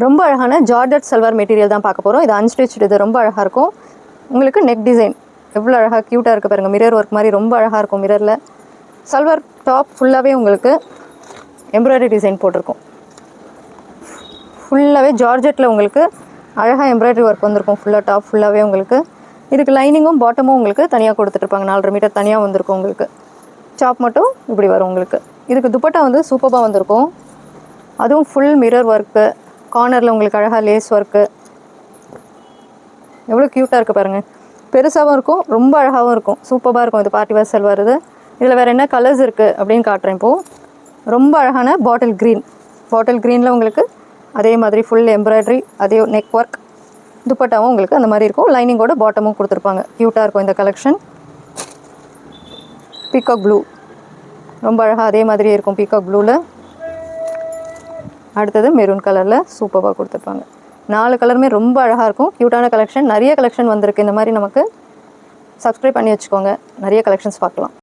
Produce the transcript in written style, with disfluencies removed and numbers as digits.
ரொம்ப அழகான georgette salwar material தான் பார்க்க போகிறோம். இது அன்ஸ்டிச்டு, இது ரொம்ப அழகாக இருக்கும். உங்களுக்கு நெக் டிசைன் எவ்வளோ அழகாக க்யூட்டாக இருக்குது பாருங்கள். மிரர் ஒர்க் மாதிரி ரொம்ப அழகாக இருக்கும். மிரரில் சல்வார் டாப் ஃபுல்லாகவே உங்களுக்கு எம்ப்ராய்டரி டிசைன் போட்டிருக்கும். ஃபுல்லாகவே ஜார்ஜெட்டில் உங்களுக்கு அழகாக எம்ப்ராய்டரி ஒர்க் வந்திருக்கும். ஃபுல்லாக டாப் ஃபுல்லாகவே உங்களுக்கு இதுக்கு லைனிங்கும் பாட்டமும் உங்களுக்கு தனியாக கொடுத்துட்ருப்பாங்க. 4.5 மீட்டர் தனியாக வந்திருக்கும். உங்களுக்கு டாப் மட்டும் இப்படி வரும். உங்களுக்கு இதுக்கு துப்பட்டா வந்து சூப்பராக வந்திருக்கும். அதுவும் ஃபுல் மிரர் ஒர்க்கு, கார்னரில் உங்களுக்கு அழகாக லேஸ் ஒர்க்கு, எவ்வளோ க்யூட்டாக இருக்குது பாருங்கள். பெருசாகவும் இருக்கும், ரொம்ப அழகாகவும் இருக்கும். சூப்பராக இருக்கும். இது பார்ட்டி வேர் சல்வார். இதில் வேறு என்ன கலர்ஸ் இருக்குது அப்படின்னு காட்டுறேன். இப்போது ரொம்ப அழகான பாட்டில் க்ரீனில் உங்களுக்கு அதே மாதிரி ஃபுல் எம்ப்ராய்டரி, அதே நெக் ஒர்க், துப்பட்டாவும் உங்களுக்கு அந்த மாதிரி இருக்கும். லைனிங்கோட பாட்டமும் கொடுத்துருப்பாங்க. க்யூட்டாக இருக்கும் இந்த கலெக்ஷன். பீகாக் ப்ளூ ரொம்ப அழகாக அதே மாதிரி இருக்கும். பீகாக் ப்ளூவில் அடுத்தது மெரூன் கலரில் சூப்பராக கொடுத்துருப்பாங்க. 4 கலருமே ரொம்ப அழகாக இருக்கும். க்யூட்டான கலெக்ஷன். நிறைய கலெக்ஷன் வந்திருக்கு. இந்த மாதிரி நமக்கு சப்ஸ்கிரைப் பண்ணி வச்சுக்கோங்க. நிறைய கலெக்ஷன்ஸ் பார்க்கலாம்.